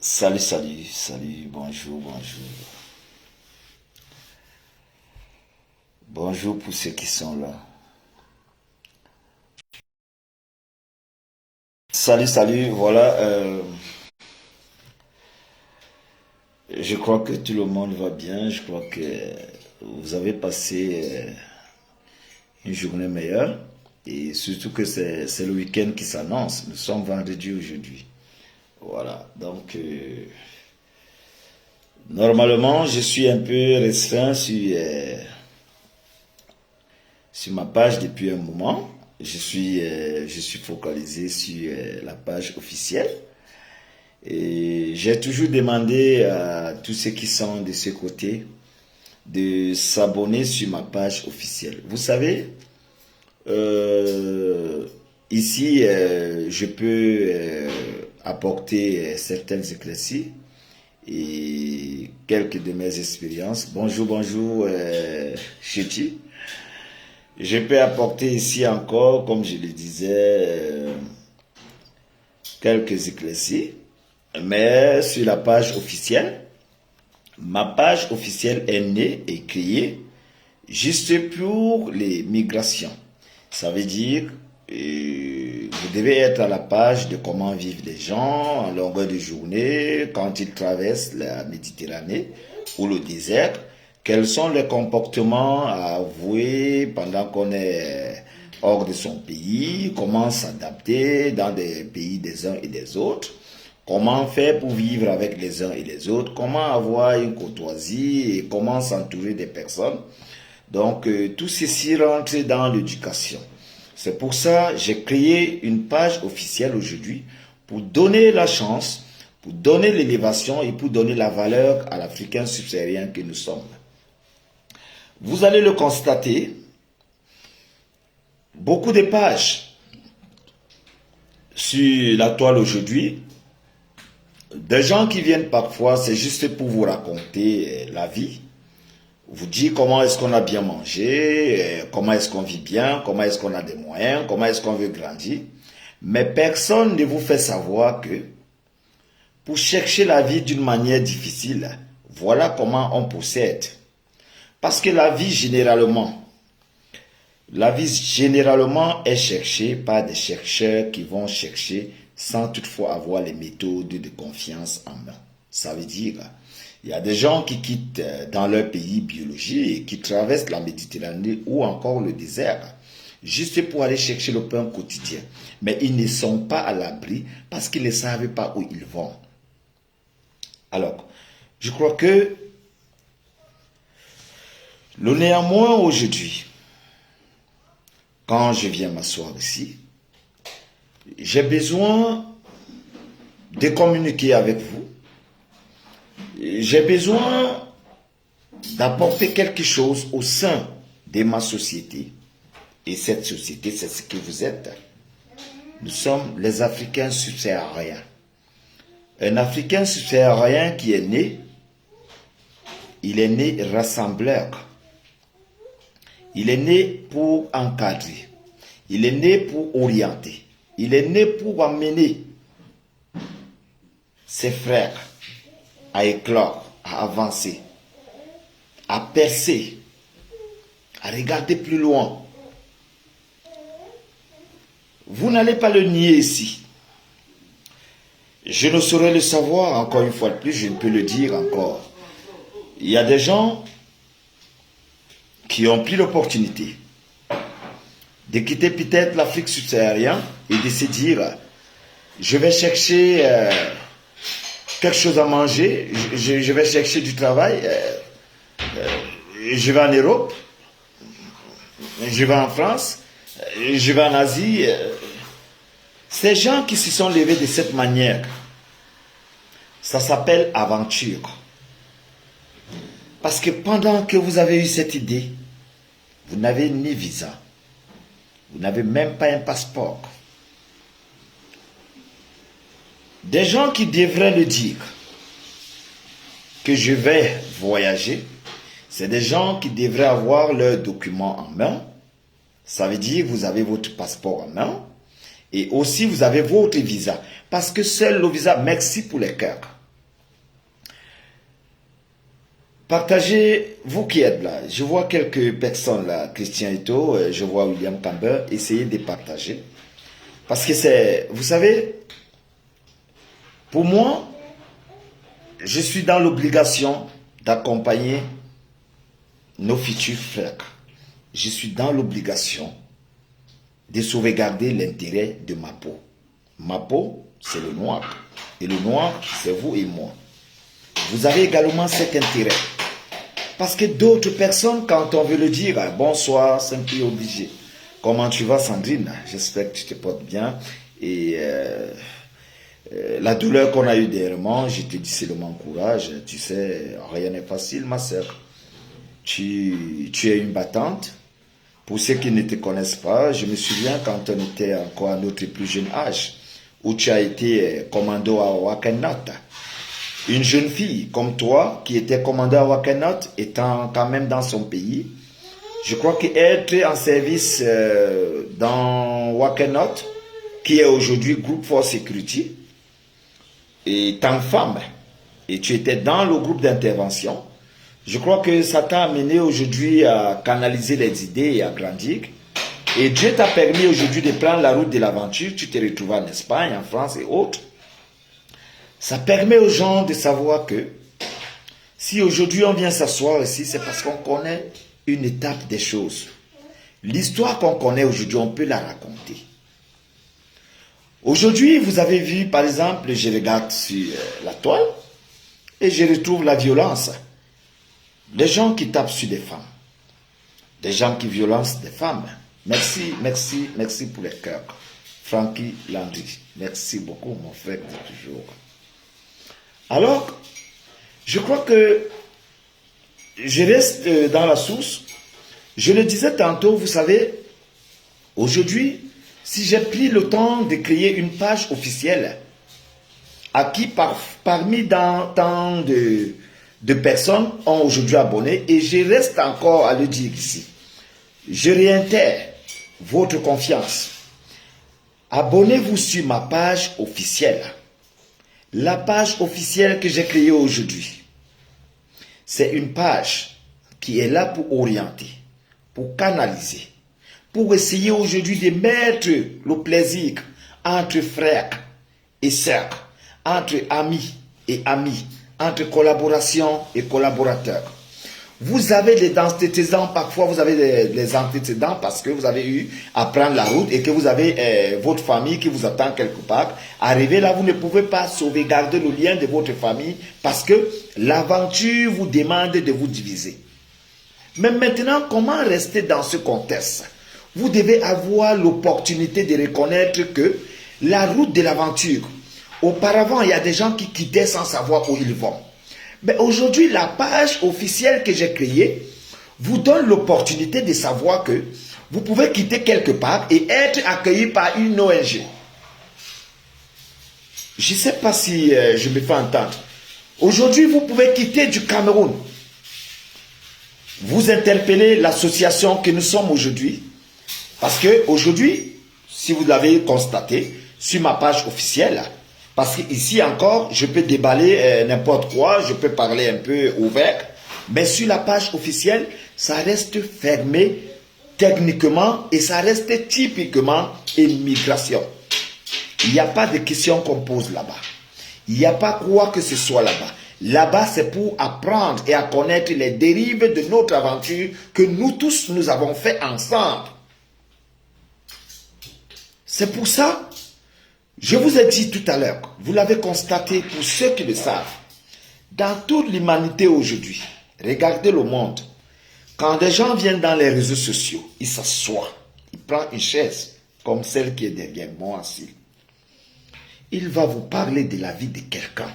Salut, salut, salut, bonjour, bonjour. Bonjour pour ceux qui sont là. Salut, salut, voilà. Je crois que tout le monde va bien. Je crois que vous avez passé une journée meilleure. Et surtout que c'est le week-end qui s'annonce. Nous sommes vendredi aujourd'hui. Voilà. Donc, normalement, je suis un peu restreint sur ma page depuis un moment. Je suis focalisé sur la page officielle. Et j'ai toujours demandé à tous ceux qui sont de ce côté de s'abonner sur ma page officielle. Vous savez, euh, ici, je peux apporter certaines éclaircies et quelques de mes expériences. Bonjour, bonjour, Chéti. Je peux apporter ici encore, comme je le disais, quelques éclaircies, mais sur la page officielle. Ma page officielle est née et créée juste pour les migrations. Ça veut dire, vous devez être à la page de comment vivent les gens en longueur de journée quand ils traversent la Méditerranée ou le désert. Quels sont les comportements à avouer pendant qu'on est hors de son pays, comment s'adapter dans des pays des uns et des autres, comment faire pour vivre avec les uns et les autres, comment avoir une courtoisie et comment s'entourer des personnes. Donc, tout ceci rentre dans l'éducation. C'est pour ça que j'ai créé une page officielle aujourd'hui pour donner la chance, pour donner l'élévation et pour donner la valeur à l'Africain subsaharien que nous sommes. Vous allez le constater, beaucoup de pages sur la toile aujourd'hui, des gens qui viennent parfois, c'est juste pour vous raconter la vie, vous dire comment est-ce qu'on a bien mangé, comment est-ce qu'on vit bien, comment est-ce qu'on a des moyens, comment est-ce qu'on veut grandir. Mais personne ne vous fait savoir que pour chercher la vie d'une manière difficile, voilà comment on procède. Parce que la vie généralement est cherchée par des chercheurs qui vont chercher sans toutefois avoir les méthodes de confiance en main. Ça veut dire, il y a des gens qui quittent dans leur pays biologie et qui traversent la Méditerranée ou encore le désert, juste pour aller chercher le pain quotidien. Mais ils ne sont pas à l'abri parce qu'ils ne savent pas où ils vont. Alors, je crois que le néanmoins aujourd'hui, quand je viens m'asseoir ici, j'ai besoin de communiquer avec vous. J'ai besoin d'apporter quelque chose au sein de ma société. Et cette société, c'est ce que vous êtes. Nous sommes les Africains subsahariens. Un Africain subsaharien qui est né, il est né rassembleur. Il est né pour encadrer. Il est né pour orienter. Il est né pour amener ses frères à éclore, à avancer, à percer, à regarder plus loin. Vous n'allez pas le nier ici. Je ne saurais le savoir, encore une fois de plus, je ne peux le dire encore. Il y a des gens qui ont pris l'opportunité de quitter peut-être l'Afrique subsaharienne et de se dire, je vais chercher quelque chose à manger, je vais chercher du travail, je vais en Europe, je vais en France, je vais en Asie. Ces gens qui se sont levés de cette manière, ça s'appelle aventure. Parce que pendant que vous avez eu cette idée, vous n'avez ni visa, vous n'avez même pas un passeport. Des gens qui devraient le dire, que je vais voyager, c'est des gens qui devraient avoir leurs documents en main. Ça veut dire que vous avez votre passeport en main et aussi vous avez votre visa. Parce que seul le visa, merci pour les cœurs. Partagez, vous qui êtes là. Je vois quelques personnes là, Christian Ito, je vois William Camber, essayez de partager. Parce que c'est, vous savez, pour moi, je suis dans l'obligation d'accompagner nos futurs frères. Je suis dans l'obligation de sauvegarder l'intérêt de ma peau. Ma peau, c'est le noir. Et le noir, c'est vous et moi. Vous avez également cet intérêt. Parce que d'autres personnes, quand on veut le dire, bonsoir, c'est un peu obligé. Comment tu vas, Sandrine? J'espère que tu te portes bien. Et la douleur qu'on a eue dernièrement, je te dis seulement courage. Tu sais, rien n'est facile, ma soeur. Tu es une battante. Pour ceux qui ne te connaissent pas, je me souviens quand on était encore à notre plus jeune âge, où tu as été commando à Wakenot. Une jeune fille comme toi, qui était commandée à Wakenot, étant quand même dans son pays, je crois qu'être en service dans Wakenot, qui est aujourd'hui Group for Security, étant femme, et tu étais dans le groupe d'intervention, je crois que ça t'a amené aujourd'hui à canaliser les idées et à grandir. Et Dieu t'a permis aujourd'hui de prendre la route de l'aventure. Tu t'es retrouvé en Espagne, en France et autres. Ça permet aux gens de savoir que si aujourd'hui on vient s'asseoir ici, c'est parce qu'on connaît une étape des choses. L'histoire qu'on connaît aujourd'hui, on peut la raconter. Aujourd'hui, vous avez vu, par exemple, je regarde sur la toile et je retrouve la violence. Les gens qui tapent sur des femmes, des gens qui violencent des femmes. Merci, merci, merci pour les cœurs. Frankie Landry, merci beaucoup, mon frère, de toujours. Alors, je crois que je reste dans la source. Je le disais tantôt, vous savez, aujourd'hui, si j'ai pris le temps de créer une page officielle, à qui parmi tant de personnes ont aujourd'hui abonné, et je reste encore à le dire ici. Je réitère votre confiance. Abonnez-vous sur ma page officielle. La page officielle que j'ai créée aujourd'hui, c'est une page qui est là pour orienter, pour canaliser, pour essayer aujourd'hui de mettre le plaisir entre frères et sœurs, entre amis et amis, entre collaboration et collaborateurs. Vous avez des antécédents, parfois vous avez des antécédents parce que vous avez eu à prendre la route et que vous avez votre famille qui vous attend quelque part. Arrivé là, vous ne pouvez pas sauvegarder le lien de votre famille parce que l'aventure vous demande de vous diviser. Mais maintenant, comment rester dans ce contexte? Vous devez avoir l'opportunité de reconnaître que la route de l'aventure, auparavant, il y a des gens qui quittaient sans savoir où ils vont. Mais aujourd'hui, la page officielle que j'ai créée vous donne l'opportunité de savoir que vous pouvez quitter quelque part et être accueilli par une ONG. Je ne sais pas si je me fais entendre. Aujourd'hui, vous pouvez quitter du Cameroun. Vous interpellez l'association que nous sommes aujourd'hui. Parce que aujourd'hui, si vous l'avez constaté, sur ma page officielle, parce qu'ici encore, je peux déballer n'importe quoi, je peux parler un peu ouvert, mais sur la page officielle, ça reste fermé techniquement et ça reste typiquement immigration. Il n'y a pas de questions qu'on pose là-bas. Il n'y a pas quoi que ce soit là-bas. Là-bas, c'est pour apprendre et à connaître les dérives de notre aventure que nous tous, nous avons fait ensemble. C'est pour ça, je vous ai dit tout à l'heure, vous l'avez constaté pour ceux qui le savent, dans toute l'humanité aujourd'hui, regardez le monde, quand des gens viennent dans les réseaux sociaux, ils s'assoient, ils prennent une chaise, comme celle qui est derrière moi ici. Il va vous parler de la vie de quelqu'un,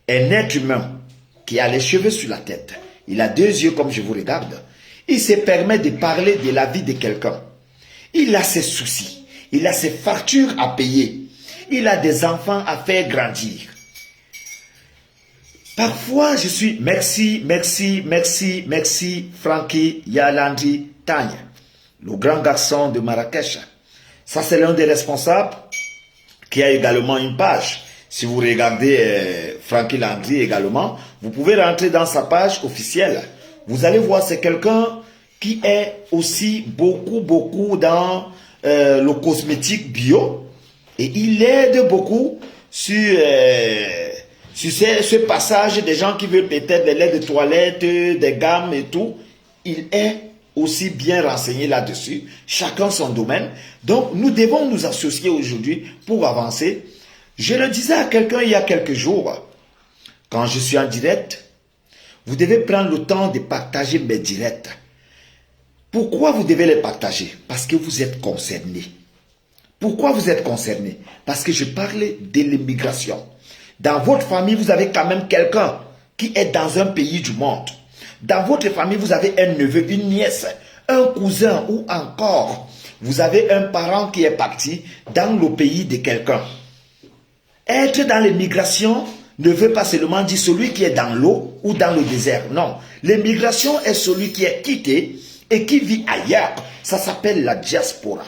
un être humain qui a les cheveux sur la tête, il a deux yeux comme je vous regarde, il se permet de parler de la vie de quelqu'un. Il a ses soucis. Il a ses factures à payer. Il a des enfants à faire grandir. Parfois, je suis merci, Frankie Yalandri Tanya, le grand garçon de Marrakech. Ça, c'est l'un des responsables qui a également une page. Si vous regardez Frankie Landry également, Vous pouvez rentrer dans sa page officielle. Vous allez voir, c'est quelqu'un qui est aussi beaucoup dans le cosmétique bio. Et il aide beaucoup sur ce passage des gens qui veulent peut-être des laits de toilette, des gammes et tout. Il est aussi bien renseigné là-dessus. Chacun son domaine. Donc, nous devons nous associer aujourd'hui pour avancer. Je le disais à quelqu'un il y a quelques jours, quand je suis en direct, vous devez prendre le temps de partager mes directs. Pourquoi vous devez les partager? Parce que vous êtes concernés. Pourquoi vous êtes concernés? Parce que je parlais de l'immigration. Dans votre famille, vous avez quand même quelqu'un qui est dans un pays du monde. Dans votre famille, vous avez un neveu, une nièce, un cousin ou encore, vous avez un parent qui est parti dans le pays de quelqu'un. Être dans l'immigration ne veut pas seulement dire celui qui est dans l'eau ou dans le désert. Non, l'immigration est celui qui est quitté et qui vit ailleurs. Ça s'appelle la diaspora.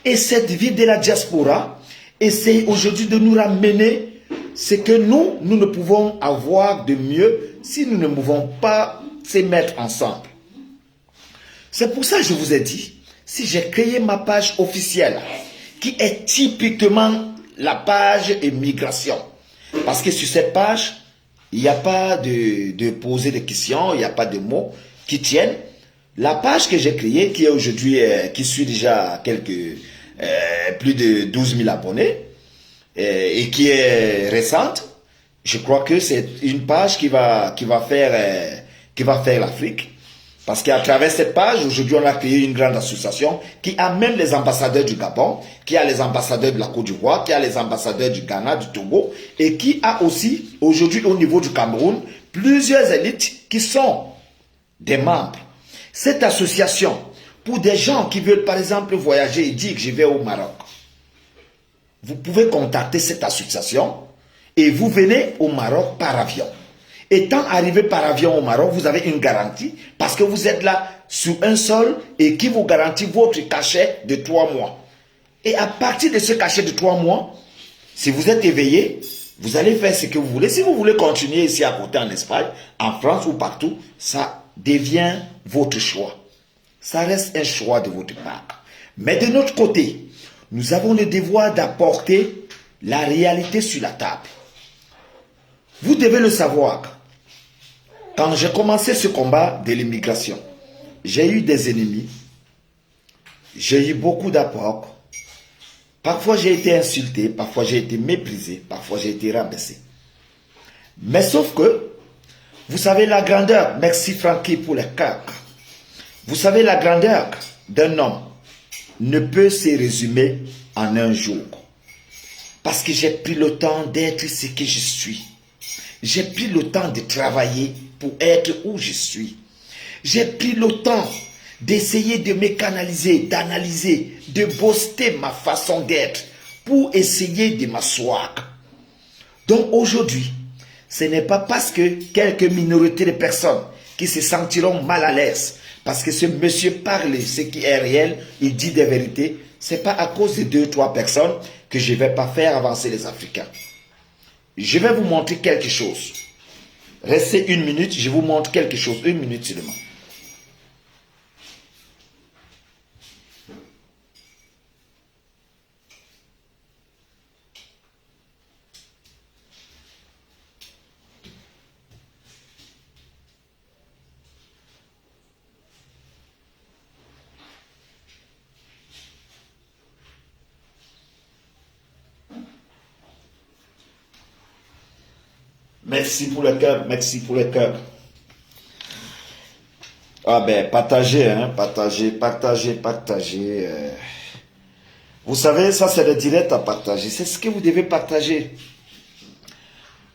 Et cette vie de la diaspora essaie aujourd'hui de nous ramener ce que nous ne pouvons avoir de mieux si nous ne pouvons pas se mettre ensemble. C'est pour ça que je vous ai dit, si j'ai créé ma page officielle, qui est typiquement la page immigration, parce que sur cette page, il n'y a pas de poser de questions, il n'y a pas de mots qui tiennent. La page que j'ai créée, qui est aujourd'hui, qui suit déjà plus de 12 000 abonnés, et qui est récente, je crois que c'est une page qui va faire l'Afrique. Parce qu'à travers cette page, aujourd'hui, on a créé une grande association qui a même les ambassadeurs du Gabon, qui a les ambassadeurs de la Côte d'Ivoire, qui a les ambassadeurs du Ghana, du Togo, et qui a aussi, aujourd'hui, au niveau du Cameroun, plusieurs élites qui sont des membres. Cette association, pour des gens qui veulent, par exemple, voyager et dire que je vais au Maroc, vous pouvez contacter cette association et vous venez au Maroc par avion. Étant arrivé par avion au Maroc, vous avez une garantie parce que vous êtes là sur un sol et qui vous garantit votre cachet de 3 mois. Et à partir de ce cachet de 3 mois, si vous êtes éveillé, vous allez faire ce que vous voulez. Si vous voulez continuer ici à côté en Espagne, en France ou partout, ça devient votre choix. Ça reste un choix de votre part. Mais de notre côté, nous avons le devoir d'apporter la réalité sur la table. Vous devez le savoir. Quand j'ai commencé ce combat de l'immigration, j'ai eu des ennemis, j'ai eu beaucoup d'apports. Parfois j'ai été insulté, parfois j'ai été méprisé, parfois j'ai été rabaissé. Mais sauf que, vous savez la grandeur, merci Francky pour les cœurs. Vous savez la grandeur d'un homme ne peut se résumer en un jour. Parce que j'ai pris le temps d'être ce que je suis. J'ai pris le temps de travailler pour être où je suis. J'ai pris le temps d'essayer de me canaliser, d'analyser, de booster ma façon d'être pour essayer de m'asseoir. Donc aujourd'hui, ce n'est pas parce que quelques minorités de personnes qui se sentiront mal à l'aise, parce que ce monsieur parle ce qui est réel, il dit des vérités, ce n'est pas à cause de 2 ou 3 personnes que je ne vais pas faire avancer les Africains. Je vais vous montrer quelque chose. Restez 1 minute, je vous montre quelque chose. 1 minute seulement. Merci pour le cœur, merci pour le cœur. Ah ben, partagez, hein, partagez. Vous savez, ça c'est le direct à partager. C'est ce que vous devez partager.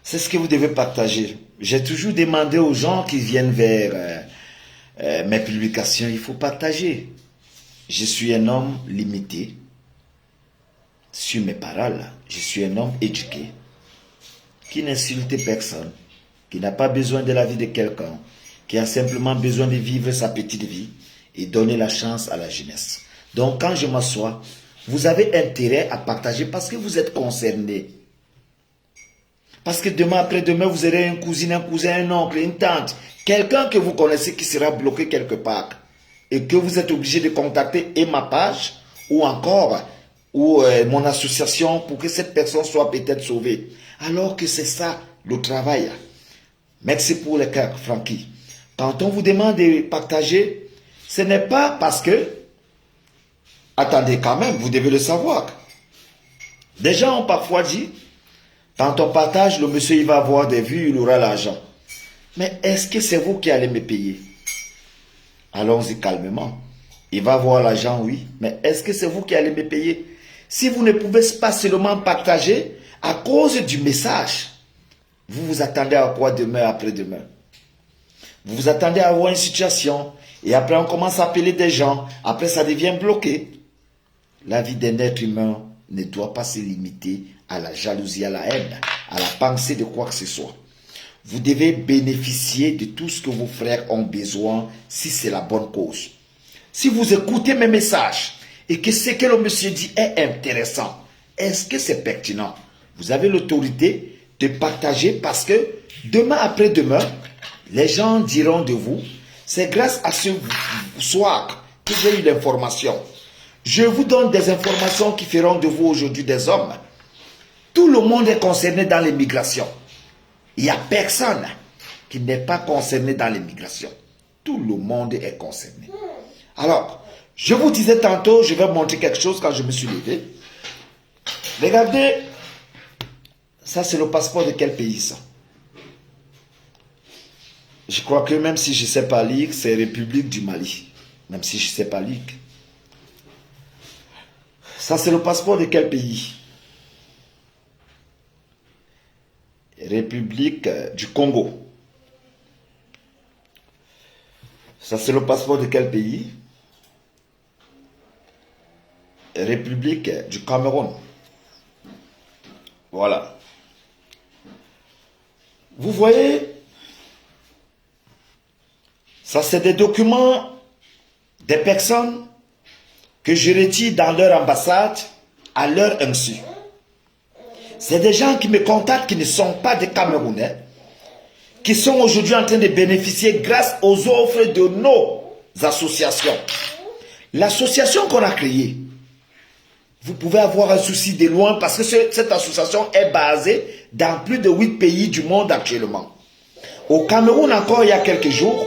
C'est ce que vous devez partager. J'ai toujours demandé aux gens qui viennent vers mes publications, il faut partager. Je suis un homme limité sur mes paroles. Je suis un homme éduqué, qui n'insulte personne, qui n'a pas besoin de la vie de quelqu'un, qui a simplement besoin de vivre sa petite vie et donner la chance à la jeunesse. Donc quand je m'assois, vous avez intérêt à partager parce que vous êtes concerné. Parce que demain, après-demain, vous aurez une cousine, un cousin, un oncle, une tante, quelqu'un que vous connaissez qui sera bloqué quelque part et que vous êtes obligé de contacter et ma page ou encore mon association pour que cette personne soit peut-être sauvée. Alors que c'est ça le travail. Merci pour le cœur, Francky. Quand on vous demande de partager, ce n'est pas parce que, attendez quand même, vous devez le savoir. Des gens ont parfois dit, quand on partage, le monsieur il va avoir des vues, il aura l'argent. Mais est-ce que c'est vous qui allez me payer? Allons-y calmement. Il va avoir l'argent, oui. Mais est-ce que c'est vous qui allez me payer? Si vous ne pouvez pas seulement partager à cause du message, vous vous attendez à quoi demain, après-demain? Vous vous attendez à avoir une situation et après on commence à appeler des gens. Après ça devient bloqué. La vie d'un être humain ne doit pas se limiter à la jalousie, à la haine, à la pensée de quoi que ce soit. Vous devez bénéficier de tout ce que vos frères ont besoin si c'est la bonne cause. Si vous écoutez mes messages et que ce que le monsieur dit est intéressant, est-ce que c'est pertinent? Vous avez l'autorité de partager parce que demain après-demain, les gens diront de vous, c'est grâce à ce soir que j'ai eu l'information. Je vous donne des informations qui feront de vous aujourd'hui des hommes. Tout le monde est concerné dans l'immigration. Il n'y a personne qui n'est pas concerné dans l'immigration. Tout le monde est concerné. Alors, je vous disais tantôt, je vais montrer quelque chose quand je me suis levé. Regardez, ça c'est le passeport de quel pays ça? Je crois que même si je ne sais pas lire, c'est République du Mali. Même si je ne sais pas lire. Ça c'est le passeport de quel pays? République du Congo. Ça c'est le passeport de quel pays? République du Cameroun. Voilà. Vous voyez, ça c'est des documents des personnes que je retire dans leur ambassade à leur insu. C'est des gens qui me contactent qui ne sont pas des Camerounais, qui sont aujourd'hui en train de bénéficier grâce aux offres de nos associations. L'association qu'on a créée, vous pouvez avoir un souci de loin parce que cette association est basée dans plus de 8 pays du monde actuellement. Au Cameroun encore il y a quelques jours,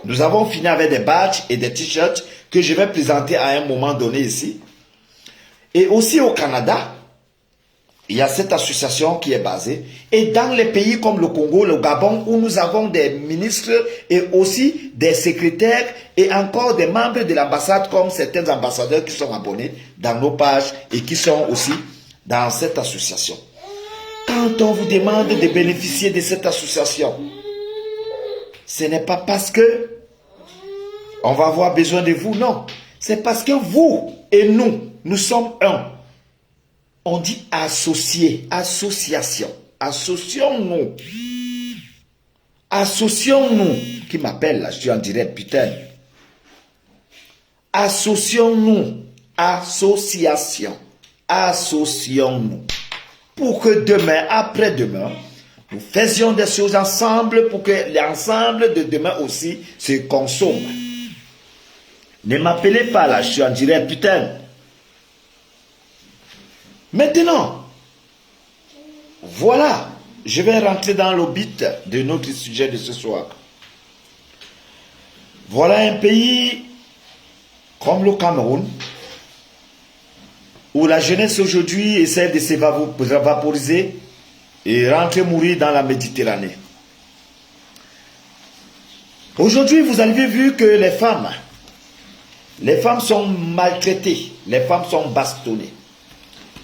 nous avons fini avec des badges et des t-shirts que je vais présenter à un moment donné ici. Et aussi au Canada, il y a cette association qui est basée. Et dans les pays comme le Congo, le Gabon, où nous avons des ministres et aussi des secrétaires et encore des membres de l'ambassade comme certains ambassadeurs qui sont abonnés dans nos pages et qui sont aussi dans cette association. Quand on vous demande de bénéficier de cette association, ce n'est pas parce que on va avoir besoin de vous, non. C'est parce que vous et nous sommes un. On dit associé, association. Associons-nous. Associons-nous. Qui m'appelle là, je suis en direct, putain. Associons-nous. Association. Associons-nous. Pour que demain, après-demain, nous faisions des choses ensemble pour que l'ensemble de demain aussi se consomme. Ne m'appelez pas là, je suis en direct, putain. Maintenant, voilà, je vais rentrer dans le but de notre sujet de ce soir. Voilà un pays comme le Cameroun, où la jeunesse aujourd'hui essaie de se vaporiser et rentrer mourir dans la Méditerranée. Aujourd'hui, vous avez vu que les femmes sont maltraitées, les femmes sont bastonnées.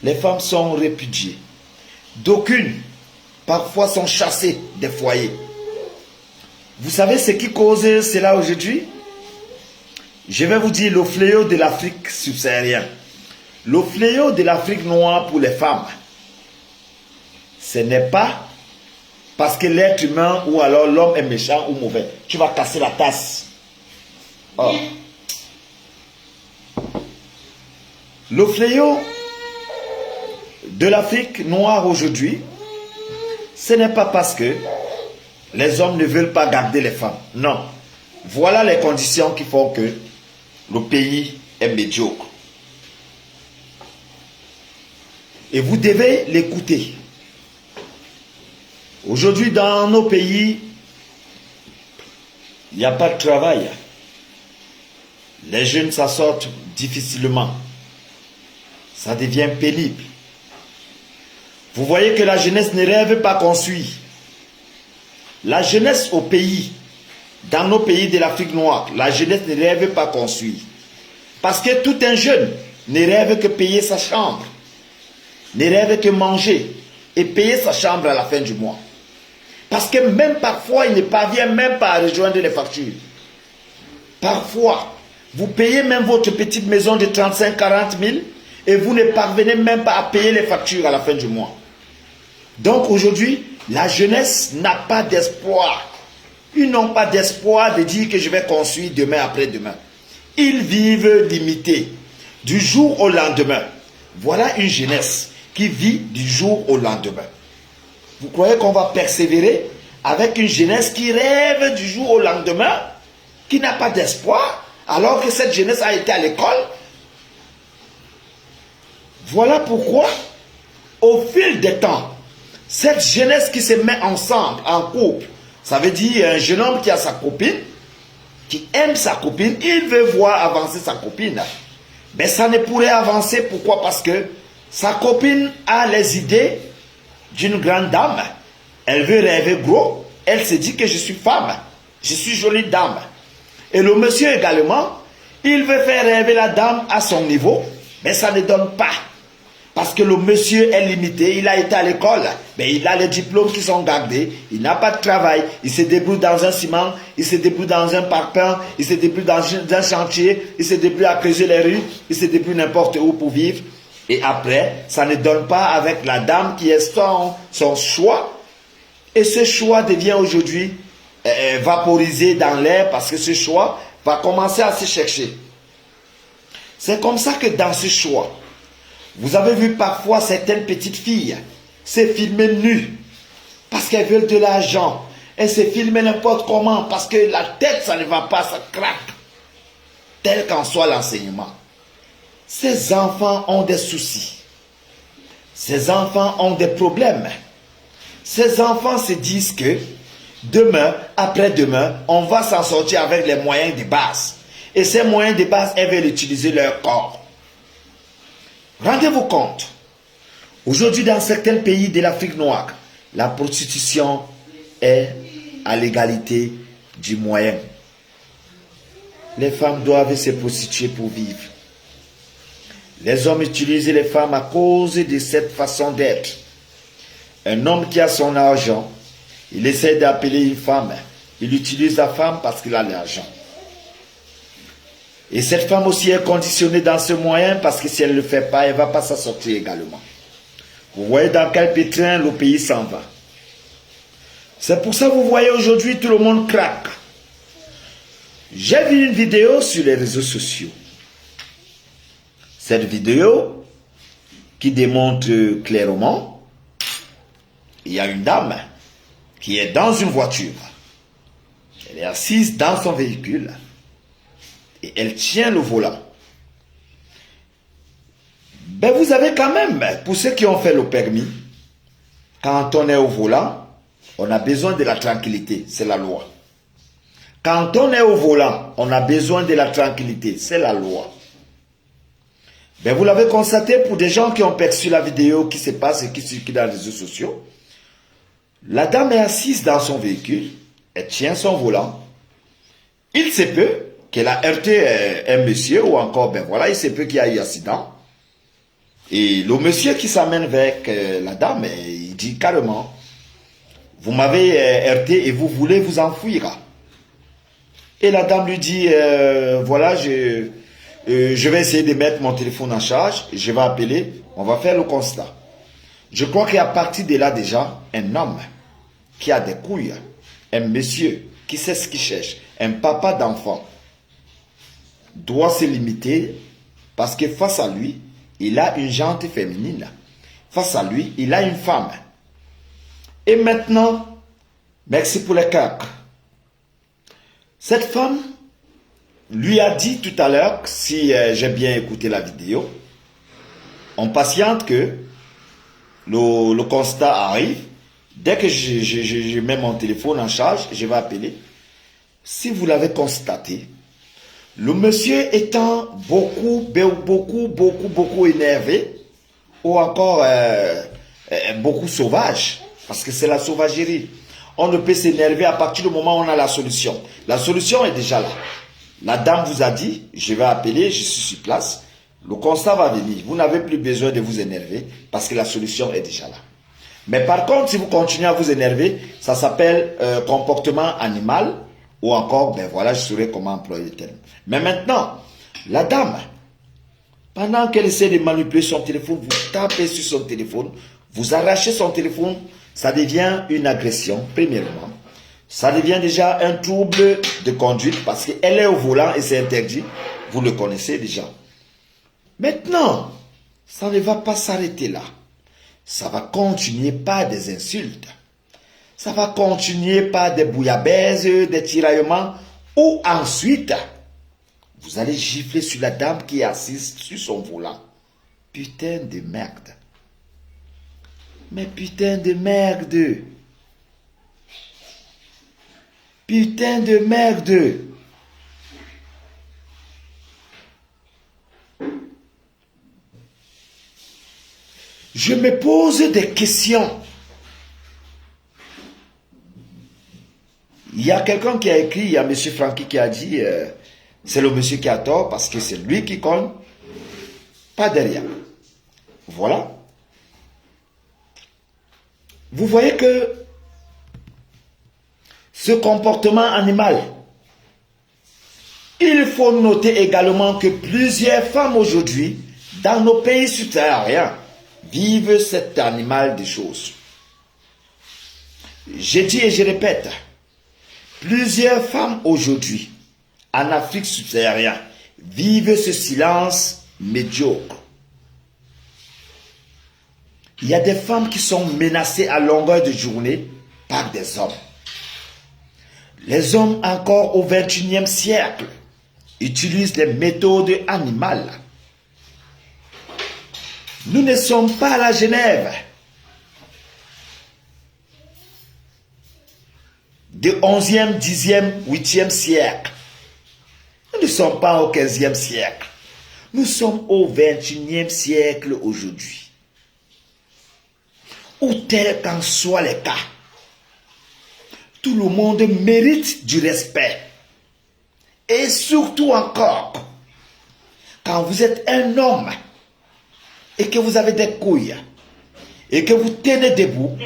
Les femmes sont répudiées. D'aucunes, parfois, sont chassées des foyers. Vous savez ce qui cause cela aujourd'hui? Je vais vous dire le fléau de l'Afrique subsaharienne. Le fléau de l'Afrique noire pour les femmes. Ce n'est pas parce que l'être humain ou alors l'homme est méchant ou mauvais. Tu vas casser la tasse. Oh. Le fléau de l'Afrique noire aujourd'hui, Ce n'est pas parce que les hommes ne veulent pas garder les femmes. Non. Voilà les conditions qui font que le pays est médiocre. Et vous devez l'écouter. Aujourd'hui, dans nos pays, il n'y a pas de travail. Les jeunes s'en sortent difficilement. Ça devient pénible. Vous voyez que la jeunesse ne rêve pas qu'on suit. La jeunesse au pays, dans nos pays de l'Afrique noire, la jeunesse ne rêve pas qu'on suit. Parce que tout un jeune ne rêve que payer sa chambre, ne rêve que manger et payer sa chambre à la fin du mois. Parce que même parfois, il ne parvient même pas à rejoindre les factures. Parfois, vous payez même votre petite maison de 35-40 000 et vous ne parvenez même pas à payer les factures à la fin du mois. Donc aujourd'hui, la jeunesse n'a pas d'espoir. Ils n'ont pas d'espoir de dire que je vais construire demain après-demain. Ils vivent limités, du jour au lendemain. Voilà une jeunesse qui vit du jour au lendemain. Vous croyez qu'on va persévérer avec une jeunesse qui rêve du jour au lendemain, qui n'a pas d'espoir, alors que cette jeunesse a été à l'école? Voilà pourquoi, au fil des temps, cette jeunesse qui se met ensemble, en couple, ça veut dire un jeune homme qui a sa copine, qui aime sa copine, il veut voir avancer sa copine. Mais ça ne pourrait avancer, pourquoi? Parce que sa copine a les idées d'une grande dame. Elle veut rêver gros, elle se dit que je suis femme, je suis jolie dame. Et le monsieur également, il veut faire rêver la dame à son niveau, mais ça ne donne pas. Parce que le monsieur est limité, il a été à l'école, mais il a les diplômes qui sont gardés, il n'a pas de travail, il se débrouille dans un ciment, il se débrouille dans un parpaing, il se débrouille dans un chantier, il se débrouille à creuser les rues, il se débrouille n'importe où pour vivre. Et après, ça ne donne pas avec la dame qui est son choix. Et ce choix devient aujourd'hui vaporisé dans l'air parce que ce choix va commencer à se chercher. C'est comme ça que dans ce choix, vous avez vu parfois certaines petites filles se filmer nues parce qu'elles veulent de l'argent. Elles se filment n'importe comment parce que la tête, ça ne va pas, ça craque. Tel qu'en soit l'enseignement. Ces enfants ont des soucis. Ces enfants ont des problèmes. Ces enfants se disent que demain, après-demain, on va s'en sortir avec les moyens de base. Et ces moyens de base, elles veulent utiliser leur corps. Rendez-vous compte, aujourd'hui dans certains pays de l'Afrique noire, la prostitution est à l'égalité du moyen. Les femmes doivent se prostituer pour vivre. Les hommes utilisent les femmes à cause de cette façon d'être. Un homme qui a son argent, il essaie d'appeler une femme. Il utilise la femme parce qu'il a l'argent. Et cette femme aussi est conditionnée dans ce moyen parce que si elle ne le fait pas, elle ne va pas s'en sortir également. Vous voyez dans quel pétrin le pays s'en va. C'est pour ça que vous voyez aujourd'hui tout le monde craque. J'ai vu une vidéo sur les réseaux sociaux. Cette vidéo qui démontre clairement, il y a une dame qui est dans une voiture. Elle est assise dans son véhicule. Et elle tient le volant. Ben vous avez quand même, pour ceux qui ont fait le permis, quand on est au volant, on a besoin de la tranquillité, c'est la loi. Quand on est au volant, on a besoin de la tranquillité, c'est la loi. Ben vous l'avez constaté pour des gens qui ont perçu la vidéo qui se passe et qui circule dans les réseaux sociaux. La dame est assise dans son véhicule, elle tient son volant. Il se peut qu'elle a heurté un monsieur ou encore, ben voilà, il se peut qu'il y a eu accident. Et le monsieur qui s'amène avec la dame, il dit carrément, vous m'avez heurté et vous voulez vous enfuir. Et la dame lui dit, voilà, je vais essayer de mettre mon téléphone en charge, je vais appeler, on va faire le constat. Je crois qu'à partir de là déjà, un homme qui a des couilles, un monsieur qui sait ce qu'il cherche, un papa d'enfant, doit se limiter parce que face à lui, il a une jante féminine. Face à lui, il a une femme. Et maintenant, merci pour les cœurs. Cette femme lui a dit tout à l'heure, si j'ai bien écouté la vidéo, on patiente que le constat arrive. Dès que je mets mon téléphone en charge, je vais appeler. Si vous l'avez constaté, le monsieur étant beaucoup énervé, ou encore beaucoup sauvage, parce que c'est la sauvagerie. On ne peut s'énerver à partir du moment où on a la solution. La solution est déjà là. La dame vous a dit, je vais appeler, je suis sur place. Le constat va venir. Vous n'avez plus besoin de vous énerver parce que la solution est déjà là. Mais par contre, si vous continuez à vous énerver, ça s'appelle comportement animal ou encore, ben voilà, je saurais comment employer le terme. Mais maintenant, la dame, pendant qu'elle essaie de manipuler son téléphone, vous tapez sur son téléphone, vous arrachez son téléphone, ça devient une agression, premièrement. Ça devient déjà un trouble de conduite parce qu'elle est au volant et c'est interdit. Vous le connaissez déjà. Maintenant, ça ne va pas s'arrêter là. Ça va continuer par des insultes. Ça va continuer par des bouillabaisse, des tiraillements. Ou ensuite, vous allez gifler sur la dame qui est assise sur son volant. Putain de merde. Mais putain de merde. Putain de merde. Je me pose des questions. Il y a quelqu'un qui a écrit, il y a M. Francky qui a dit, c'est le monsieur qui a tort parce que c'est lui qui cogne, pas derrière. Voilà. Vous voyez que ce comportement animal, il faut noter également que plusieurs femmes aujourd'hui, dans nos pays subsahariens, vivent cet animal des choses. Je dis et je répète, plusieurs femmes aujourd'hui, en Afrique subsaharienne, vivent ce silence médiocre. Il y a des femmes qui sont menacées à longueur de journée par des hommes. Les hommes, encore au XXIe siècle, utilisent des méthodes animales. Nous ne sommes pas à la Genève du 11e, 10e, 8e siècle. Nous ne sommes pas au 15e siècle. Nous sommes au 21e siècle aujourd'hui. Ou tel qu'en soit les cas, tout le monde mérite du respect. Et surtout encore, quand vous êtes un homme et que vous avez des couilles, et que vous tenez debout,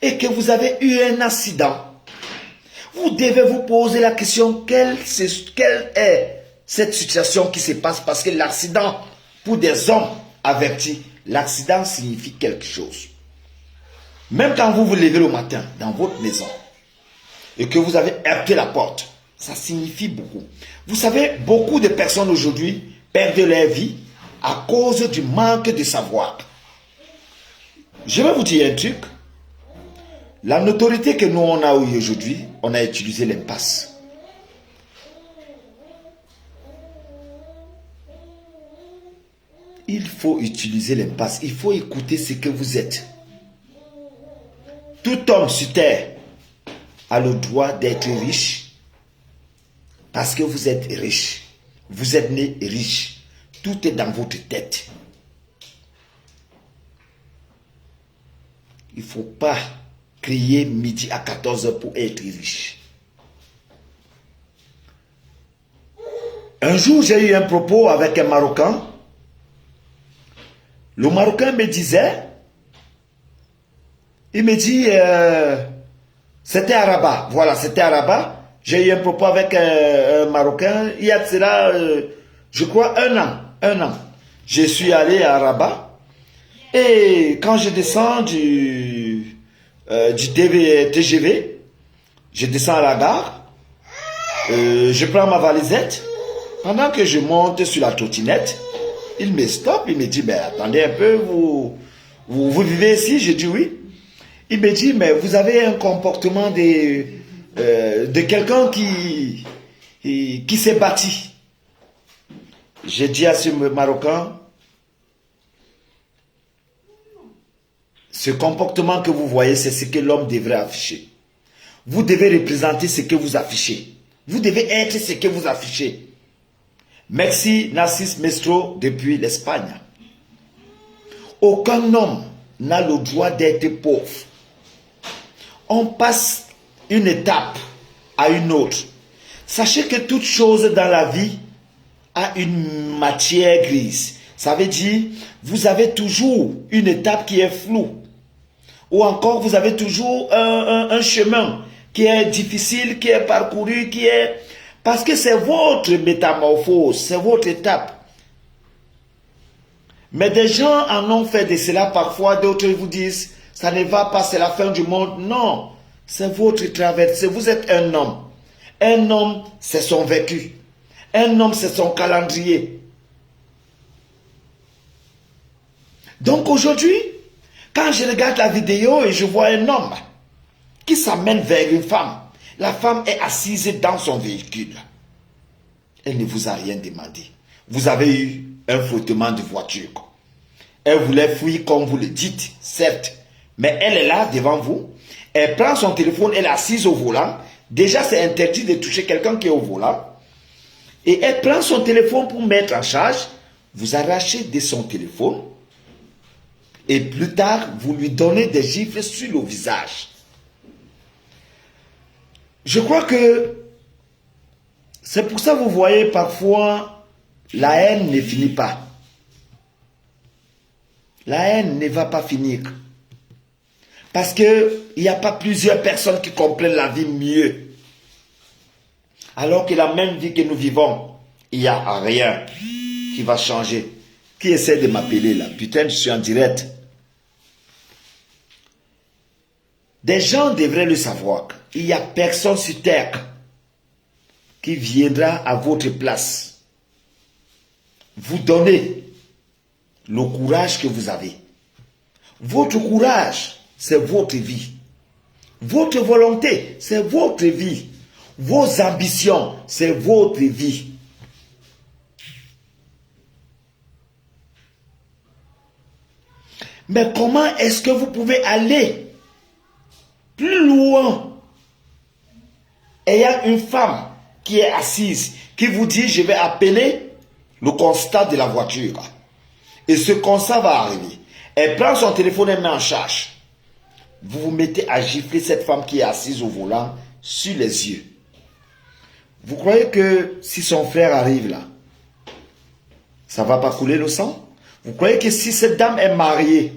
et que vous avez eu un accident, vous devez vous poser la question, quelle est cette situation qui se passe? Parce que l'accident, pour des hommes avertis, l'accident signifie quelque chose. Même quand vous vous levez le matin dans votre maison, et que vous avez heurté la porte, ça signifie beaucoup. Vous savez, beaucoup de personnes aujourd'hui perdent leur vie à cause du manque de savoir. Je vais vous dire un truc. La notoriété que nous on a eu aujourd'hui, on a utilisé l'impasse. Il faut utiliser l'impasse. Il faut écouter ce que vous êtes. Tout homme sur terre a le droit d'être riche parce que vous êtes riche. Vous êtes né riche. Tout est dans votre tête. Il ne faut pas crier midi à 14h pour être riche. Un jour, j'ai eu un propos avec un Marocain. Le Marocain me disait, il me dit, c'était à Rabat. Voilà, c'était à Rabat. J'ai eu un propos avec un Marocain. Il y a de cela, je crois, un an. Je suis allé à Rabat. Et quand je descends du TGV, je descends à la gare. Je prends ma valisette. Pendant que je monte sur la trottinette, il me stoppe. Il me dit, mais attendez un peu, vous vivez ici? Je dis oui. Il me dit, mais vous avez un comportement de quelqu'un qui s'est bâti. J'ai dit à ce Marocain, ce comportement que vous voyez, c'est ce que l'homme devrait afficher. Vous devez représenter ce que vous affichez. Vous devez être ce que vous affichez. Merci Narcisse Mestro depuis l'Espagne. Aucun homme n'a le droit d'être pauvre. On passe une étape à une autre. Sachez que toute chose dans la vie a une matière grise. Ça veut dire, vous avez toujours une étape qui est floue. Ou encore, vous avez toujours un chemin qui est difficile, qui est parcouru, qui est... Parce que c'est votre métamorphose, c'est votre étape. Mais des gens en ont fait de cela parfois, d'autres vous disent, ça ne va pas, c'est la fin du monde. Non, c'est votre traversée. Vous êtes un homme. Un homme, c'est son vécu. Un homme, c'est son calendrier. Donc aujourd'hui, quand je regarde la vidéo et je vois un homme qui s'amène vers une femme, la femme est assise dans son véhicule. Elle ne vous a rien demandé. Vous avez eu un frottement de voiture. Elle voulait fuir comme vous le dites, certes. Mais elle est là devant vous. Elle prend son téléphone, elle est assise au volant. Déjà, c'est interdit de toucher quelqu'un qui est au volant. Et elle prend son téléphone pour mettre en charge. Vous arrachez de son téléphone. Et plus tard, vous lui donnez des gifles sur le visage. Je crois que c'est pour ça que vous voyez parfois la haine ne finit pas. La haine ne va pas finir. Parce qu'il n'y a pas plusieurs personnes qui comprennent la vie mieux. Alors que la même vie que nous vivons, il n'y a rien qui va changer. Qui essaie de m'appeler là? Putain, je suis en direct. Des gens devraient le savoir. Il n'y a personne sur terre qui viendra à votre place vous donner le courage que vous avez. Votre courage, c'est votre vie. Votre volonté, c'est votre vie. Vos ambitions, c'est votre vie. Mais comment est-ce que vous pouvez aller plus loin ayant une femme qui est assise, qui vous dit, je vais appeler le constat de la voiture. Et ce constat va arriver. Elle prend son téléphone et met en charge. Vous vous mettez à gifler cette femme qui est assise au volant sur les yeux. Vous croyez que si son frère arrive là, ça ne va pas couler le sang? Vous croyez que si cette dame est mariée,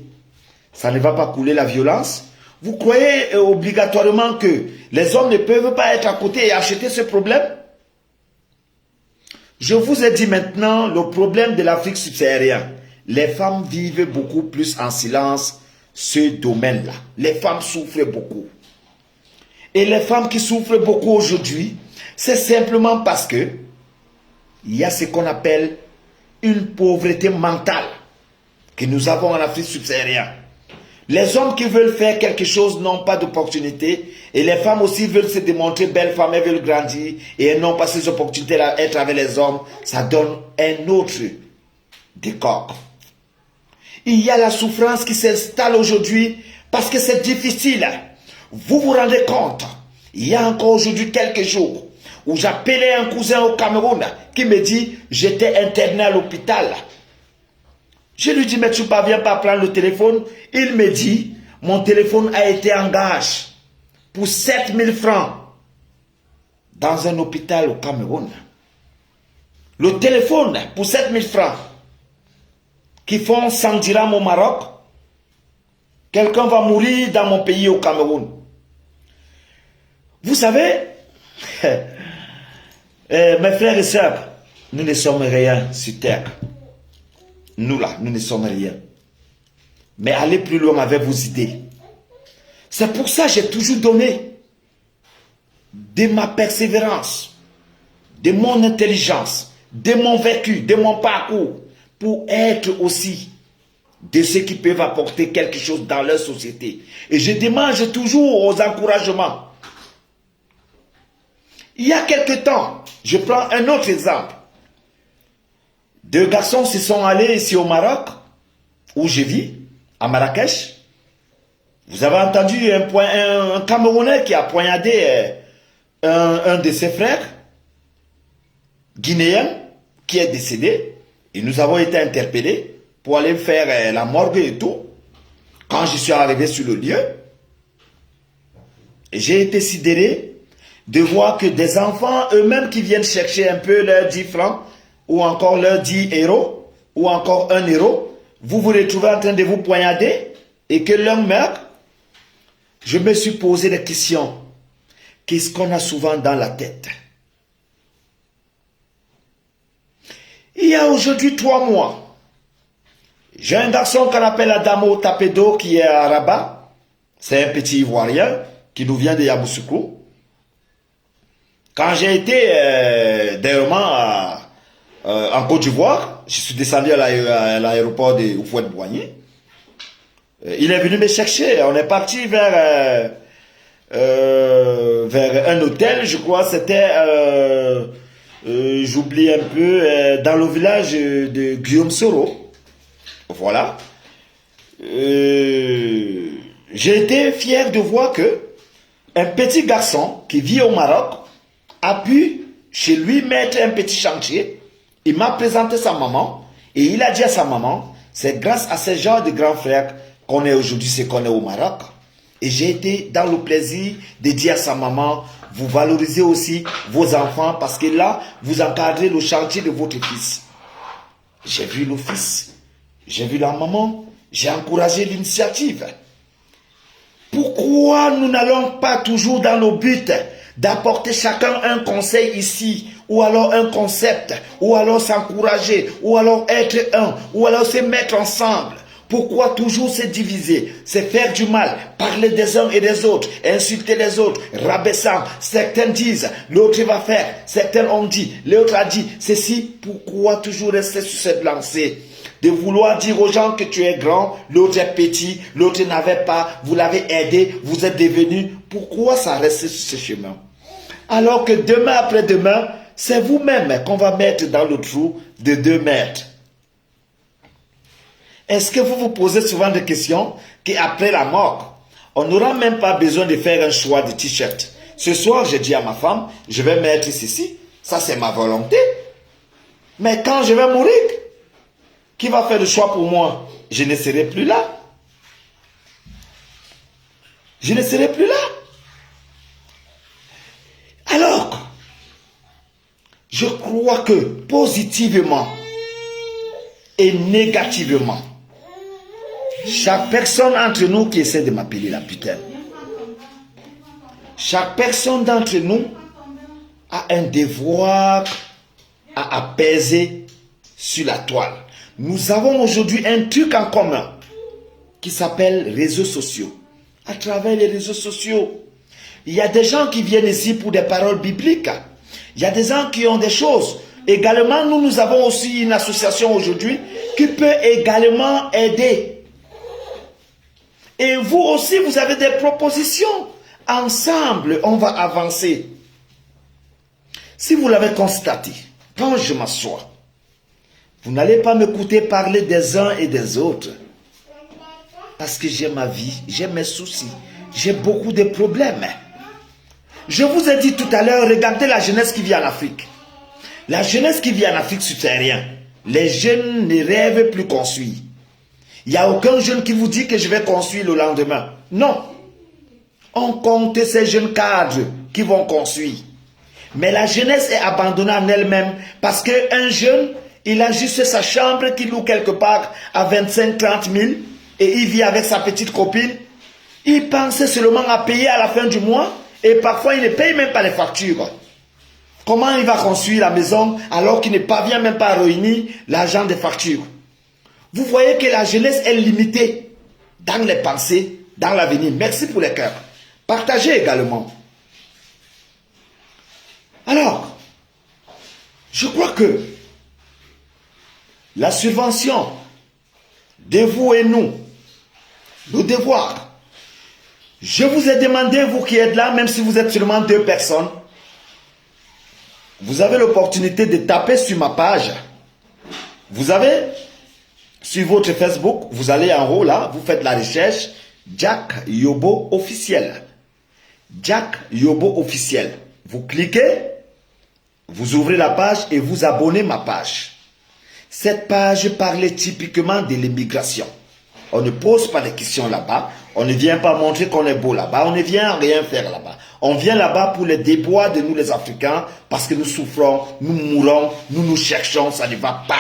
ça ne va pas couler la violence? Vous croyez obligatoirement que les hommes ne peuvent pas être à côté et acheter ce problème? Je vous ai dit maintenant le problème de l'Afrique subsaharienne. Les femmes vivent beaucoup plus en silence ce domaine-là. Les femmes souffrent beaucoup. Et les femmes qui souffrent beaucoup aujourd'hui, c'est simplement parce que il y a ce qu'on appelle une pauvreté mentale que nous avons en Afrique subsaharienne. Les hommes qui veulent faire quelque chose n'ont pas d'opportunité. Et les femmes aussi veulent se démontrer belles femmes, elles veulent grandir. Et elles n'ont pas ces opportunités à être avec les hommes. Ça donne un autre décor. Il y a la souffrance qui s'installe aujourd'hui parce que c'est difficile. Vous vous rendez compte, il y a encore aujourd'hui quelques jours où j'appelais un cousin au Cameroun qui me dit j'étais interné à l'hôpital. Je lui dis mais tu ne parviens pas à prendre le téléphone. Il me dit mon téléphone a été en gage pour 7000 francs dans un hôpital au Cameroun. Le téléphone pour 7000 francs qui font 100 dirhams au Maroc. Quelqu'un va mourir dans mon pays au Cameroun. Vous savez, mes frères et sœurs, nous ne sommes rien sur terre. Nous là, nous ne sommes rien. Mais allez plus loin avec vos idées. C'est pour ça que j'ai toujours donné de ma persévérance, de mon intelligence, de mon vécu, de mon parcours, pour être aussi de ceux qui peuvent apporter quelque chose dans leur société. Et je demande toujours aux encouragements. Il y a quelque temps, je prends un autre exemple. Deux garçons se sont allés ici au Maroc, où je vis, à Marrakech. Vous avez entendu un Camerounais qui a poignardé un de ses frères, guinéen, qui est décédé. Et nous avons été interpellés pour aller faire la morgue et tout. Quand je suis arrivé sur le lieu, j'ai été sidéré de voir que des enfants eux-mêmes qui viennent chercher un peu leurs 10 francs, ou encore leurs 10 euros, ou encore 1 euro, vous vous retrouvez en train de vous poignarder, et que l'homme meurt. Je me suis posé des questions. Qu'est-ce qu'on a souvent dans la tête? Il y a aujourd'hui 3 mois, j'ai un garçon qu'on appelle Adamo Tapedo qui est à Rabat. C'est un petit Ivoirien qui nous vient de Yamoussoukro. Quand j'ai été dernièrement en Côte d'Ivoire, je suis descendu à l'aéroport de Houphouët-Boigny. Il est venu me chercher. On est parti vers un hôtel, je crois, c'était, j'oublie un peu, dans le village de Guillaume Soro. Voilà. J'ai été fier de voir que un petit garçon qui vit au Maroc a pu chez lui mettre un petit chantier. Il m'a présenté sa maman et il a dit à sa maman, c'est grâce à ce genre de grand frère qu'on est aujourd'hui ce qu'on est au Maroc. Et j'ai été dans le plaisir de dire à sa maman, vous valorisez aussi vos enfants parce que là, vous encadrez le chantier de votre fils. J'ai vu le fils, j'ai vu la maman, j'ai encouragé l'initiative. Pourquoi nous n'allons pas toujours dans nos buts d'apporter chacun un conseil ici, ou alors un concept, ou alors s'encourager, ou alors être un, ou alors se mettre ensemble? Pourquoi toujours se diviser, se faire du mal, parler des uns et des autres, insulter les autres, rabaissant? Certains disent, l'autre va faire, certains ont dit, l'autre a dit ceci. Pourquoi toujours rester sur cette lancée de vouloir dire aux gens que tu es grand, l'autre est petit, l'autre n'avait pas, vous l'avez aidé, vous êtes devenu? Pourquoi ça reste sur ce chemin? Alors que demain après-demain, c'est vous-même qu'on va mettre dans le trou de 2 mètres. Est-ce que vous vous posez souvent des questions qu'après la mort, on n'aura même pas besoin de faire un choix de t-shirt? Ce soir, j'ai dit à ma femme, je vais mettre ceci, ça c'est ma volonté. Mais quand je vais mourir, qui va faire le choix pour moi? Je ne serai plus là. Je ne serai plus là. Alors, je crois que positivement et négativement, chaque personne entre nous qui essaie de m'appeler la putain, chaque personne d'entre nous a un devoir à apaiser sur la toile. Nous avons aujourd'hui un truc en commun qui s'appelle réseaux sociaux. À travers les réseaux sociaux, il y a des gens qui viennent ici pour des paroles bibliques. Il y a des gens qui ont des choses. Également, nous avons aussi une association aujourd'hui qui peut également aider. Et vous aussi, vous avez des propositions. Ensemble, on va avancer. Si vous l'avez constaté, quand je m'assois, vous n'allez pas m'écouter parler des uns et des autres. Parce que j'ai ma vie, j'ai mes soucis, j'ai beaucoup de problèmes. Je vous ai dit tout à l'heure, regardez la jeunesse qui vit en Afrique. La jeunesse qui vit en Afrique subsaharienne, les jeunes ne rêvent plus construire. Il n'y a aucun jeune qui vous dit que je vais construire le lendemain. Non. On compte ces jeunes cadres qui vont construire. Mais la jeunesse est abandonnée en elle-même parce qu'un jeune, il a juste sa chambre qu'il loue quelque part à 25-30 000 et il vit avec sa petite copine. Il pense seulement à payer à la fin du mois et parfois il ne paye même pas les factures. Comment il va construire la maison alors qu'il ne parvient même pas à réunir l'argent des factures? Vous voyez que la jeunesse est limitée dans les pensées, dans l'avenir. Merci pour les cœurs. Partagez également. Alors, je crois que la subvention dévouez-nous. Le devoir. Je vous ai demandé, vous qui êtes là, même si vous êtes seulement 2 personnes, vous avez l'opportunité de taper sur ma page. Vous avez, sur votre Facebook, vous allez en haut là, vous faites la recherche, Jack Yobo officiel. Jack Yobo officiel. Vous cliquez, vous ouvrez la page et vous abonnez ma page. Cette page parlait typiquement de l'immigration. On ne pose pas de questions là-bas. On ne vient pas montrer qu'on est beau là-bas. On ne vient rien faire là-bas. On vient là-bas pour les déboires de nous les Africains parce que nous souffrons, nous mourons, nous cherchons, ça ne va pas.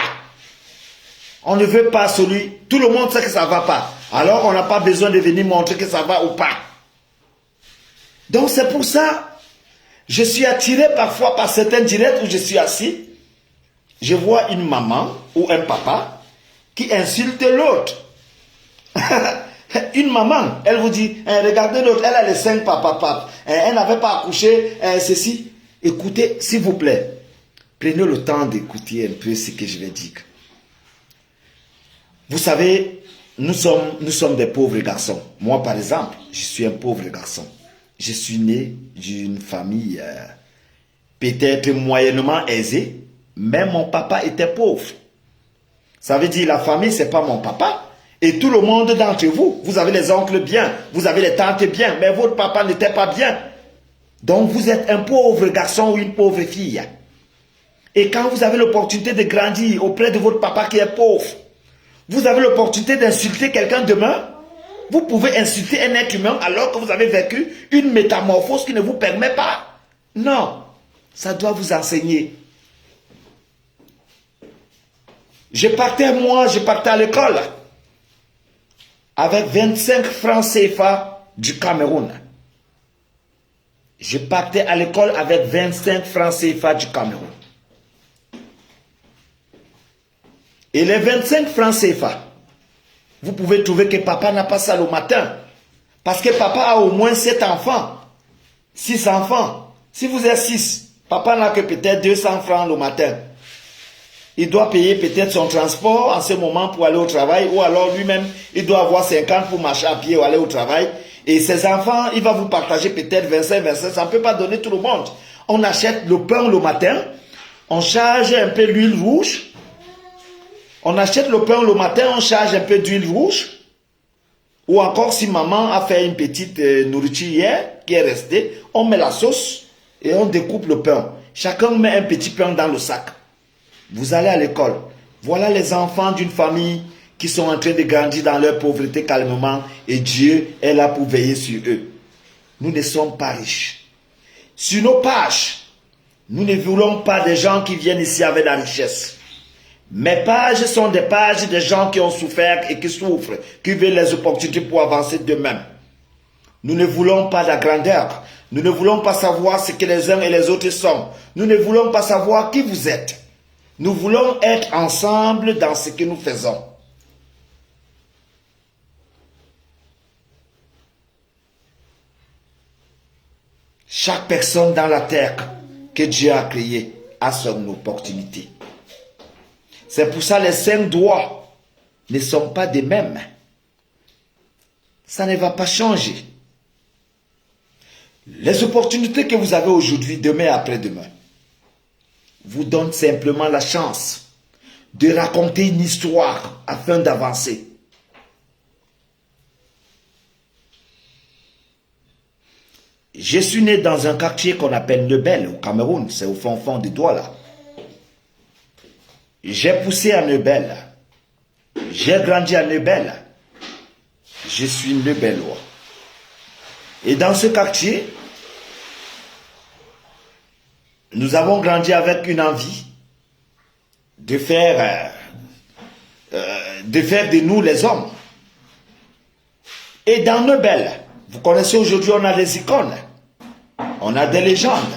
On ne veut pas celui... Tout le monde sait que ça ne va pas. Alors on n'a pas besoin de venir montrer que ça va ou pas. Donc c'est pour ça, je suis attiré parfois par certains directs où je suis assis. Je vois une maman ou un papa qui insulte l'autre. Une maman, elle vous dit, regardez l'autre, elle a les 5 papas, elle n'avait pas accouché, ceci. Écoutez, s'il vous plaît, prenez le temps d'écouter un peu ce que je vais dire. Vous savez, nous sommes des pauvres garçons. Moi, par exemple, je suis un pauvre garçon. Je suis né d'une famille peut-être moyennement aisée, mais mon papa était pauvre. Ça veut dire la famille, ce n'est pas mon papa. Et tout le monde d'entre vous, vous avez les oncles bien, vous avez les tantes bien, mais votre papa n'était pas bien. Donc vous êtes un pauvre garçon ou une pauvre fille. Et quand vous avez l'opportunité de grandir auprès de votre papa qui est pauvre, vous avez l'opportunité d'insulter quelqu'un demain, vous pouvez insulter un être humain alors que vous avez vécu une métamorphose qui ne vous permet pas. Non, ça doit vous enseigner. Je partais à l'école avec 25 francs CFA du Cameroun. Je partais à l'école avec 25 francs CFA du Cameroun. Et les 25 francs CFA, vous pouvez trouver que papa n'a pas ça le matin. Parce que papa a au moins 7 enfants. 6 enfants. Si vous êtes 6, papa n'a que peut-être 200 francs le matin. Il doit payer peut-être son transport en ce moment pour aller au travail, ou alors lui-même, il doit avoir 50 pour marcher à pied ou aller au travail. Et ses enfants, il va vous partager peut-être 25, ça ne peut pas donner tout le monde. On achète le pain le matin, on charge un peu l'huile rouge. On achète le pain le matin, on charge un peu d'huile rouge. Ou encore si maman a fait une petite nourriture hier, qui est restée, on met la sauce et on découpe le pain. Chacun met un petit pain dans le sac. Vous allez à l'école. Voilà les enfants d'une famille qui sont en train de grandir dans leur pauvreté calmement et Dieu est là pour veiller sur eux. Nous ne sommes pas riches. Sur nos pages, nous ne voulons pas des gens qui viennent ici avec la richesse. Mes pages sont des pages de gens qui ont souffert et qui souffrent, qui veulent les opportunités pour avancer d'eux-mêmes. Nous ne voulons pas la grandeur. Nous ne voulons pas savoir ce que les uns et les autres sont. Nous ne voulons pas savoir qui vous êtes. Nous voulons être ensemble dans ce que nous faisons. Chaque personne dans la terre que Dieu a créée a son opportunité. C'est pour ça que les 5 doigts ne sont pas des mêmes. Ça ne va pas changer. Les opportunités que vous avez aujourd'hui, demain et après-demain, vous donnent simplement la chance de raconter une histoire afin d'avancer. Je suis né dans un quartier qu'on appelle Nebel au Cameroun, c'est au fond de Douala. J'ai poussé à Nebel. J'ai grandi à Nebel. Je suis Nebelois. Et dans ce quartier, nous avons grandi avec une envie de faire de nous les hommes. Et dans Nebel, vous connaissez aujourd'hui, on a des icônes, on a des légendes,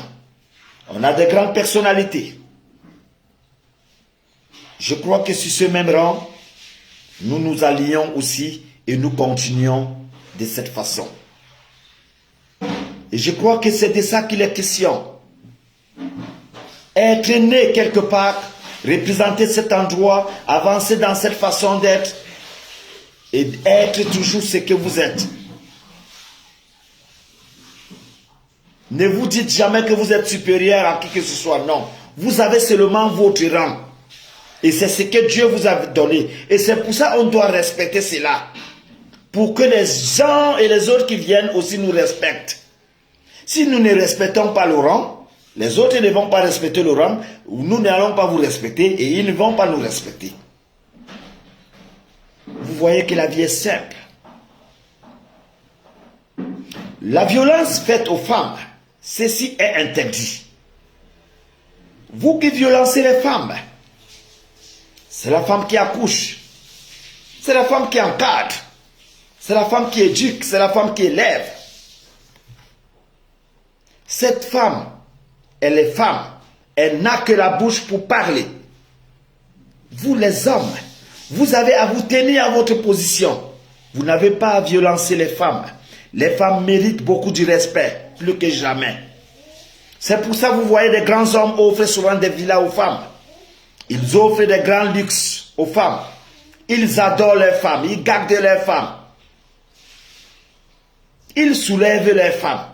on a des grandes personnalités. Je crois que sur ce même rang, nous nous allions aussi et nous continuons de cette façon. Et je crois que c'est de ça qu'il est question. Être né quelque part, représenter cet endroit, avancer dans cette façon d'être, et être toujours ce que vous êtes. Ne vous dites jamais que vous êtes supérieur à qui que ce soit, non. Vous avez seulement votre rang. Et c'est ce que Dieu vous a donné. Et c'est pour ça qu'on doit respecter cela. Pour que les gens et les autres qui viennent aussi nous respectent. Si nous ne respectons pas le rang, les autres ne vont pas respecter le rang, nous n'allons pas vous respecter et ils ne vont pas nous respecter. Vous voyez que la vie est simple. La violence faite aux femmes, ceci est interdit. Vous qui violencez les femmes, c'est la femme qui accouche, c'est la femme qui encadre, c'est la femme qui éduque, c'est la femme qui élève. Cette femme, elle est femme, elle n'a que la bouche pour parler. Vous les hommes, vous avez à vous tenir à votre position. Vous n'avez pas à violencer les femmes. Les femmes méritent beaucoup de respect, plus que jamais. C'est pour ça que vous voyez des grands hommes offrir souvent des villas aux femmes. Ils offrent des grands luxes aux femmes. Ils adorent les femmes, ils gardent les femmes. Ils soulèvent les femmes.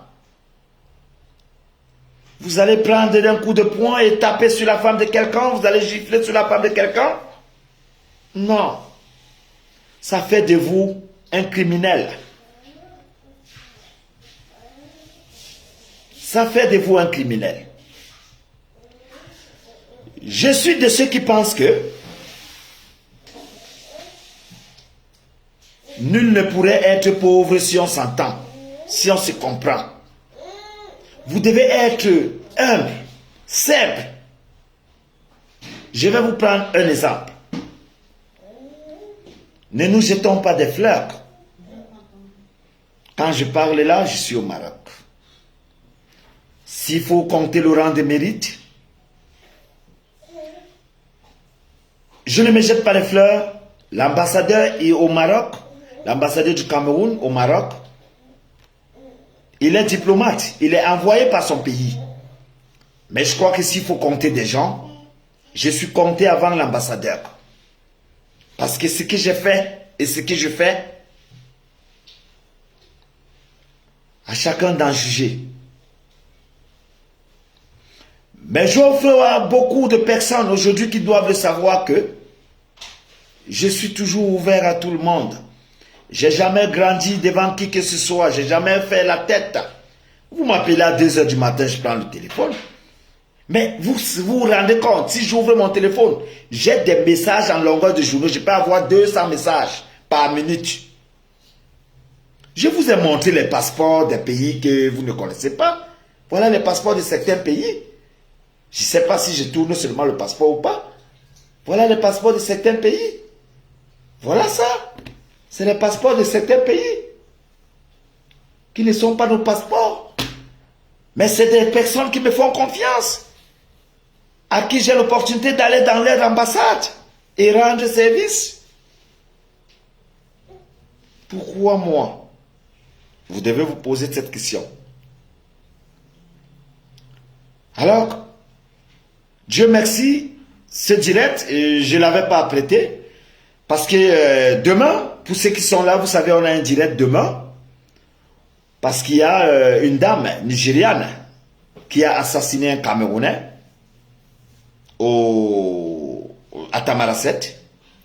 Vous allez prendre un coup de poing et taper sur la femme de quelqu'un, vous allez gifler sur la femme de quelqu'un? Non. Ça fait de vous un criminel. Ça fait de vous un criminel. Je suis de ceux qui pensent que nul ne pourrait être pauvre si on s'entend, si on se comprend. Vous devez être humble, simple. Je vais vous prendre un exemple. Ne nous jetons pas des fleurs. Quand je parle là, je suis au Maroc. S'il faut compter le rang de mérite, je ne me jette pas les fleurs. L'ambassadeur est au Maroc, l'ambassadeur du Cameroun au Maroc. Il est diplomate, il est envoyé par son pays. Mais je crois que s'il faut compter des gens, je suis compté avant l'ambassadeur. Parce que ce que j'ai fait et ce que je fais, à chacun d'en juger. Mais j'offre à beaucoup de personnes aujourd'hui qui doivent le savoir que je suis toujours ouvert à tout le monde. J'ai jamais grandi devant qui que ce soit. J'ai jamais fait la tête. Vous m'appelez à 2 h du matin, je prends le téléphone. Mais vous vous rendez compte, si j'ouvre mon téléphone, j'ai des messages en longueur de journée. Je peux avoir 200 messages par minute. Je vous ai montré les passeports des pays que vous ne connaissez pas. Voilà les passeports de certains pays. Je ne sais pas si je tourne seulement le passeport ou pas. Voilà les passeports de certains pays. Voilà ça. C'est les passeports de certains pays qui ne sont pas nos passeports. Mais c'est des personnes qui me font confiance, à qui j'ai l'opportunité d'aller dans leur ambassade et rendre service. Pourquoi moi? Vous devez vous poser cette question. Alors, Dieu merci, ce direct, je ne l'avais pas apprêté, parce que demain, pour ceux qui sont là, vous savez, on a un direct demain, parce qu'il y a une dame nigériane qui a assassiné un Camerounais à Tamaracet,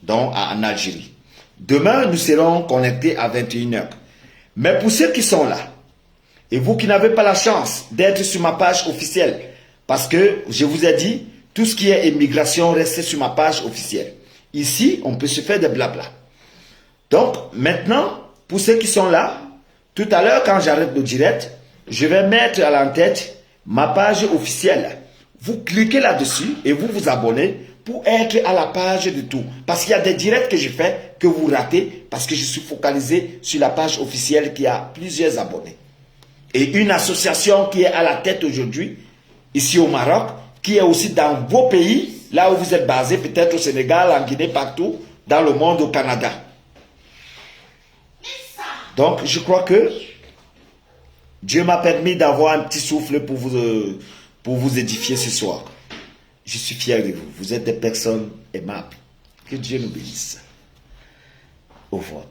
donc en Algérie. Demain, nous serons connectés à 21 h. Mais pour ceux qui sont là, et vous qui n'avez pas la chance d'être sur ma page officielle, parce que je vous ai dit, tout ce qui est immigration, restez sur ma page officielle. Ici, on peut se faire des blabla. Donc, maintenant, pour ceux qui sont là, tout à l'heure, quand j'arrête le direct, je vais mettre à l'en-tête ma page officielle. Vous cliquez là-dessus et vous vous abonnez pour être à la page de tout. Parce qu'il y a des directs que je fais que vous ratez parce que je suis focalisé sur la page officielle qui a plusieurs abonnés. Et une association qui est à la tête aujourd'hui, ici au Maroc, qui est aussi dans vos pays, là où vous êtes basés, peut-être au Sénégal, en Guinée, partout, dans le monde, au Canada. Donc, je crois que Dieu m'a permis d'avoir un petit souffle pour vous édifier ce soir. Je suis fier de vous. Vous êtes des personnes aimables. Que Dieu nous bénisse. Au revoir.